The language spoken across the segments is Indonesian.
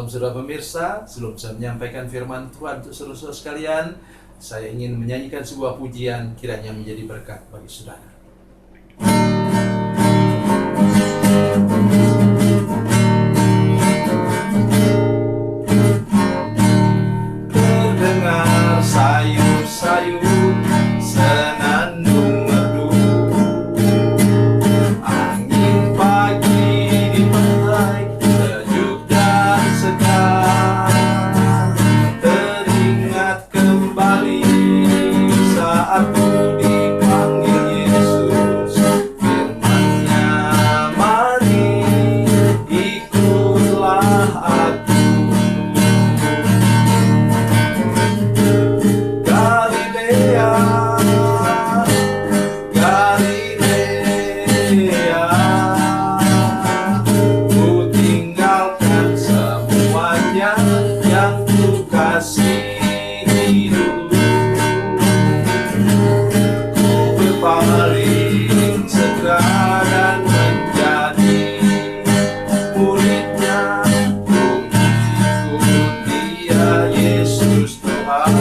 Salam saudara pemirsa, sebelum saya menyampaikan firman Tuhan untuk saudara sekalian, saya ingin menyanyikan sebuah pujian kiranya menjadi berkat bagi saudara. Terdengar sayup-sayup senandung merdu, angin pagi di pantai sejuk dan segar. Teringat kembali saat ku dipanggil Yesus, firman-Nya, mari ikutlah aku. Galilea, Galilea, ku tinggalkan semuanya yang ku kasihi dulu. Ku berpaling segera dan menjadi murid-Nya. Ku ikut Dia, Yesus Tuhan.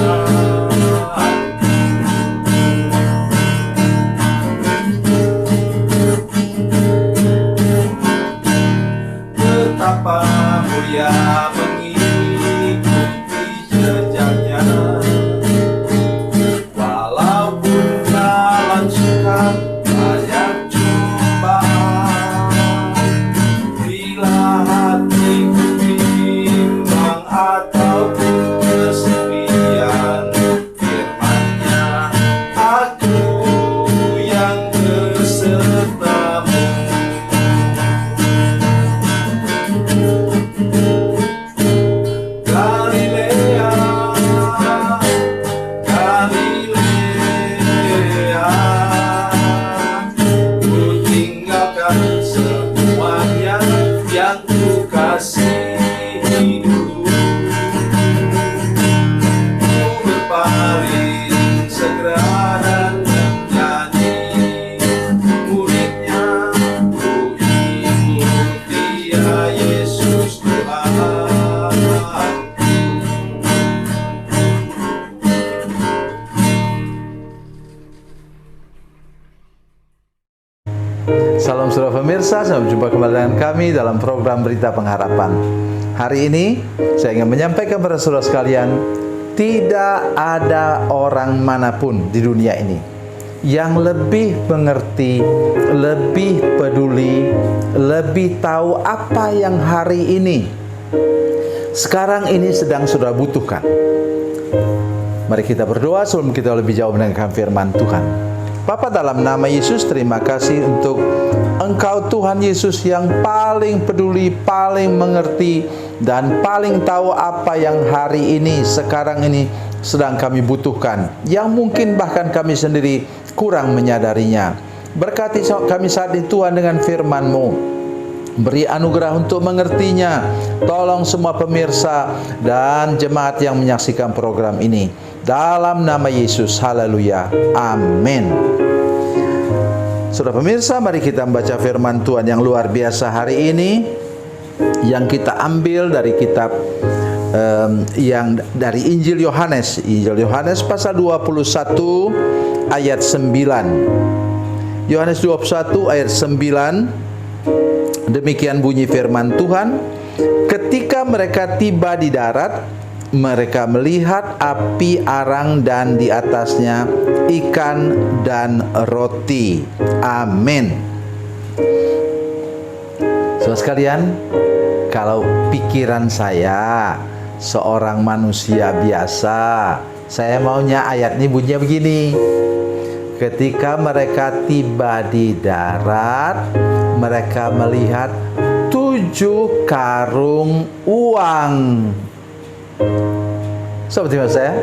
Betapa mulia mengikuti jejaknya, walaupun dalam suka banyak cobaan. Bila hatiku bimbang ataupun kesepian, firman-Nya, aku yang besertamu. Galilea, Galilea, ku tinggalkan semuanya yang ku kasihi dulu. Ku berpaling segera dan menjadi murid-Nya. Ku ikut Dia, Yesus Tuhan. Salam saudara pemirsa, sampai jumpa kembali dengan kami dalam program Berita Pengharapan. Hari ini saya ingin menyampaikan kepada saudara sekalian, tidak ada orang manapun di dunia ini yang lebih mengerti, lebih peduli, lebih tahu apa yang hari ini, sekarang ini sedang saudara butuhkan. Mari kita berdoa sebelum kita lebih jauh mendengarkan firman Tuhan. Bapa, dalam nama Yesus, terima kasih untuk Engkau Tuhan Yesus yang paling peduli, paling mengerti, dan paling tahu apa yang hari ini, sekarang ini sedang kami butuhkan, yang mungkin bahkan kami sendiri kurang menyadarinya. Berkati kami saat ini Tuhan dengan firman-Mu, beri anugerah untuk mengertinya. Tolong semua pemirsa dan jemaat yang menyaksikan program ini, dalam nama Yesus, haleluya, amin. Saudara pemirsa, mari kita membaca firman Tuhan yang luar biasa hari ini, yang kita ambil dari kitab yang dari Injil Yohanes. Injil Yohanes pasal 21 ayat 9. Yohanes 21 ayat 9. Demikian bunyi firman Tuhan. Ketika mereka tiba di darat, mereka melihat api arang dan di atasnya ikan dan roti. Amin. Saudara sekalian, kalau pikiran saya seorang manusia biasa, saya maunya ayat ini bunyinya begini. Ketika mereka tiba di darat, mereka melihat 7 karung uang. Seperti maksud saya,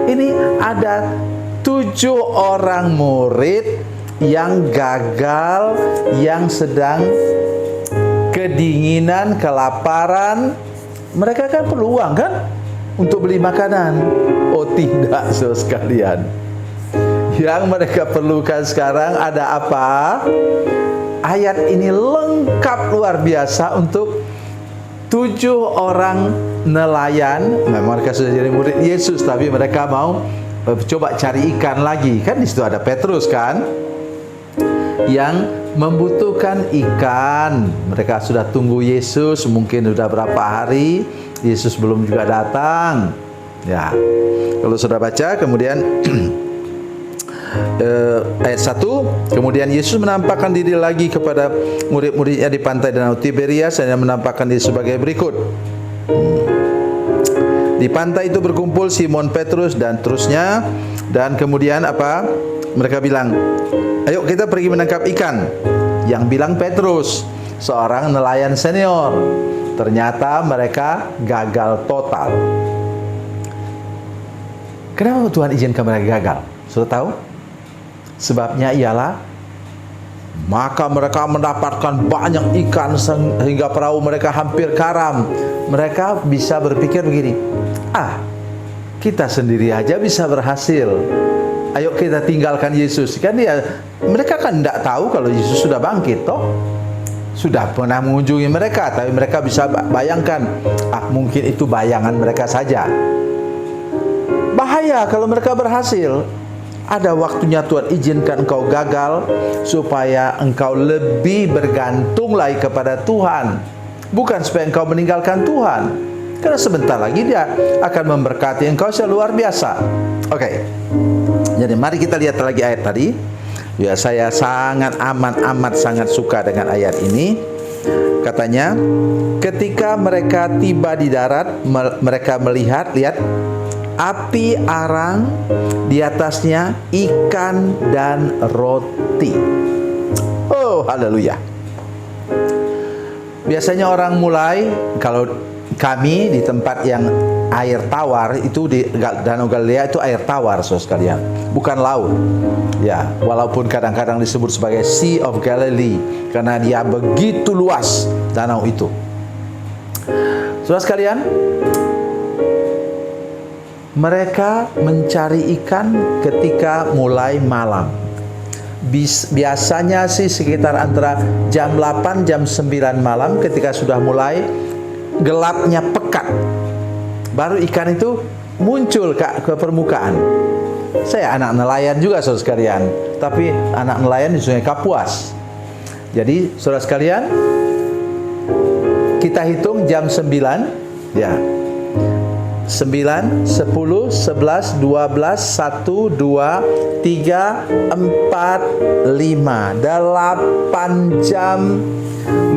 ini ada 7 orang murid yang gagal, yang sedang kedinginan, kelaparan. Mereka kan perlu uang kan untuk beli makanan. Oh tidak, saudara sekalian. Yang mereka perlukan sekarang ada apa? Ayat ini lengkap luar biasa untuk 7 orang nelayan, memang mereka sudah jadi murid Yesus, tapi mereka mau coba cari ikan lagi. Kan di situ ada Petrus kan, yang membutuhkan ikan. Mereka sudah tunggu Yesus, mungkin sudah berapa hari, Yesus belum juga datang. Ya, kalau sudah baca, kemudian ayat 1, kemudian Yesus menampakkan diri lagi kepada murid-muridnya di pantai Danau Tiberias, dan menampakkan diri sebagai berikut. Di pantai itu berkumpul Simon Petrus dan terusnya, dan kemudian apa? Mereka bilang, ayo kita pergi menangkap ikan. Yang bilang Petrus, seorang nelayan senior. Ternyata mereka gagal total. Kenapa Tuhan izinkan mereka gagal? Sudah tahu? Sebabnya ialah, maka mereka mendapatkan banyak ikan sehingga perahu mereka hampir karam. Mereka bisa berpikir begini, kita sendiri aja bisa berhasil, ayo kita tinggalkan Yesus. Kan mereka kan tidak tahu kalau Yesus sudah bangkit toh. Sudah pernah mengunjungi mereka, tapi mereka bisa bayangkan, mungkin itu bayangan mereka saja. Bahaya kalau mereka berhasil. Ada waktunya Tuhan izinkan engkau gagal, supaya engkau lebih bergantung lagi kepada Tuhan, bukan supaya engkau meninggalkan Tuhan. Karena sebentar lagi Dia akan memberkati engkau luar biasa. Oke. Jadi mari kita lihat lagi ayat tadi. Ya, saya sangat sangat suka dengan ayat ini. Katanya, ketika mereka tiba di darat, mereka melihat, lihat, api arang, di atasnya ikan dan roti. Oh, haleluya. Biasanya orang mulai, kalau kami di tempat yang air tawar, itu di Danau Galilea itu air tawar, saudara sekalian, bukan laut. Ya, walaupun kadang-kadang disebut sebagai Sea of Galilee, karena dia begitu luas danau itu. Saudara sekalian, mereka mencari ikan ketika mulai malam. Biasanya sih sekitar antara jam 8, jam 9 malam, ketika sudah mulai gelapnya pekat, baru ikan itu muncul ke permukaan. Saya anak nelayan juga, saudara sekalian, tapi anak nelayan di Sungai Kapuas. Jadi saudara sekalian, kita hitung jam 9, ya, 9, 10, 11, 12, 1, 2, 3, 4, 5, 8 jam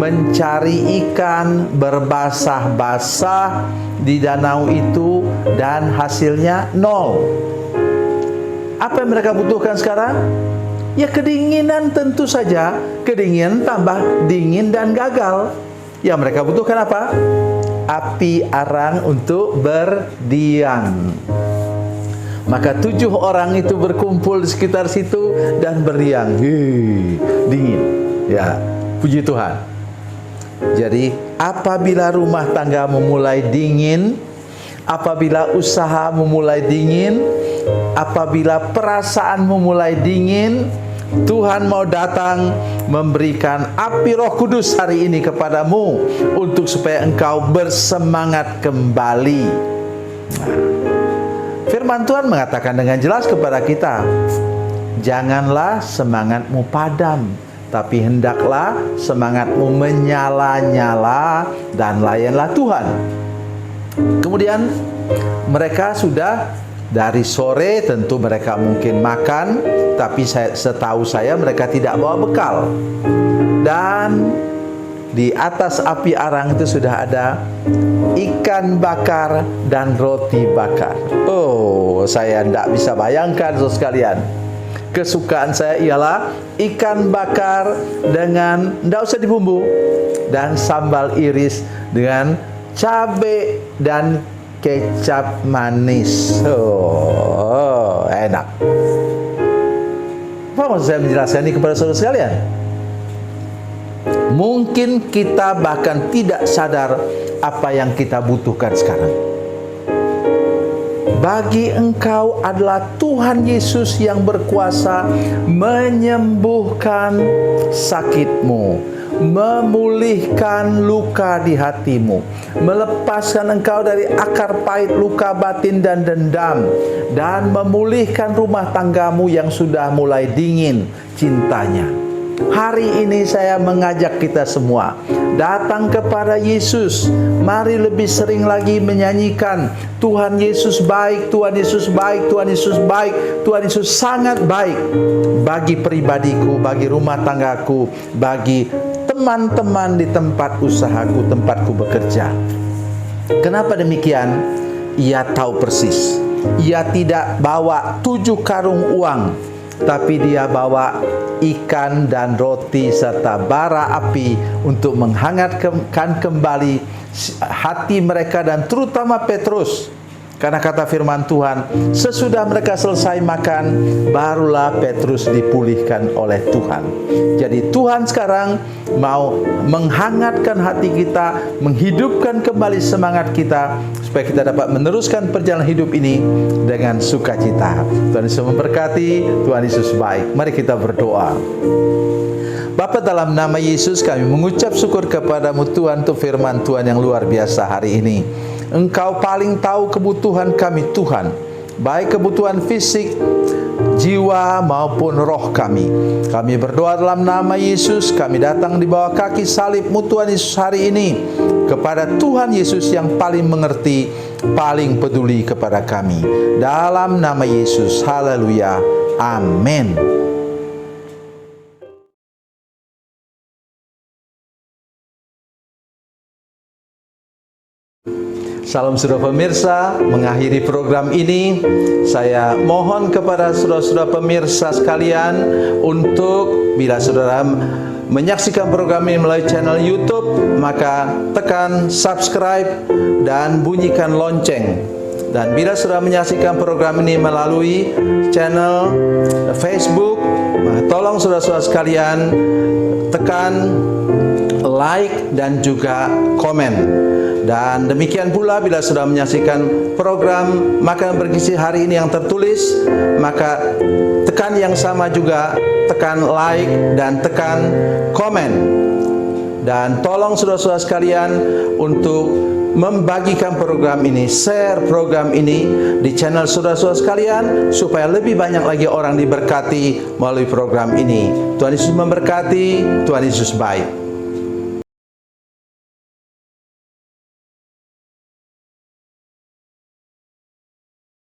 mencari ikan berbasah-basah di danau itu, dan hasilnya 0. Apa yang mereka butuhkan sekarang? Ya kedinginan, tentu saja. Kedinginan tambah dingin dan gagal. Yang mereka butuhkan apa? Api arang untuk berdiam. Maka 7 orang itu berkumpul di sekitar situ dan berdiam. Dingin. Ya, puji Tuhan. Jadi apabila rumah tangga memulai dingin, apabila usaha memulai dingin, apabila perasaan memulai dingin, Tuhan mau datang memberikan api Roh Kudus hari ini kepadamu, untuk supaya engkau bersemangat kembali. Firman Tuhan mengatakan dengan jelas kepada kita, janganlah semangatmu padam, tapi hendaklah semangatmu menyala-nyala, dan layanlah Tuhan. Kemudian mereka sudah dari sore, tentu mereka mungkin makan, tapi setahu saya mereka tidak bawa bekal. Dan di atas api arang itu sudah ada ikan bakar dan roti bakar. Oh, saya tidak bisa bayangkan, saudara sekalian. Kesukaan saya ialah ikan bakar dengan, tidak usah dibumbu, dan sambal iris dengan cabai dan kecap manis. Oh, enak. Apa maksud saya menjelaskan ini kepada saudara sekalian? Mungkin kita bahkan tidak sadar apa yang kita butuhkan sekarang. Bagi engkau adalah Tuhan Yesus yang berkuasa menyembuhkan sakitmu, memulihkan luka di hatimu, melepaskan engkau dari akar pahit luka batin dan dendam, dan memulihkan rumah tanggamu yang sudah mulai dingin cintanya. Hari ini saya mengajak kita semua datang kepada Yesus. Mari lebih sering lagi menyanyikan, Tuhan Yesus baik, Tuhan Yesus baik, Tuhan Yesus baik, Tuhan Yesus sangat baik bagi pribadiku, bagi rumah tanggaku, bagi teman-teman di tempat usahaku, tempatku bekerja. Kenapa demikian? Ia tahu persis. Ia tidak bawa 7 karung uang, tapi dia bawa ikan dan roti serta bara api untuk menghangatkan kembali hati mereka, dan terutama Petrus. Karena kata firman Tuhan, sesudah mereka selesai makan, barulah Petrus dipulihkan oleh Tuhan. Jadi Tuhan sekarang mau menghangatkan hati kita, menghidupkan kembali semangat kita, supaya kita dapat meneruskan perjalanan hidup ini dengan sukacita. Tuhan Yesus memberkati, Tuhan Yesus baik. Mari kita berdoa. Bapa, dalam nama Yesus kami mengucap syukur kepadamu Tuhan untuk firman Tuhan yang luar biasa hari ini. Engkau paling tahu kebutuhan kami Tuhan, baik kebutuhan fisik, jiwa maupun roh kami. Kami berdoa dalam nama Yesus, kami datang di bawah kaki salib-Mu Tuhan Yesus hari ini, kepada Tuhan Yesus yang paling mengerti, paling peduli kepada kami. Dalam nama Yesus, haleluya, amin. Salam saudara pemirsa, mengakhiri program ini saya mohon kepada saudara-saudara pemirsa sekalian untuk bila saudara menyaksikan program ini melalui channel YouTube, maka tekan subscribe dan bunyikan lonceng. Dan bila saudara menyaksikan program ini melalui channel Facebook, maka tolong saudara-saudara sekalian tekan like dan juga komen. Dan demikian pula bila sudah menyaksikan program Makanan Bergizi hari ini yang tertulis, maka tekan yang sama juga, tekan like dan tekan komen. Dan tolong saudara-saudara sekalian untuk membagikan program ini, share program ini di channel saudara-saudara sekalian, supaya lebih banyak lagi orang diberkati melalui program ini. Tuhan Yesus memberkati, Tuhan Yesus baik.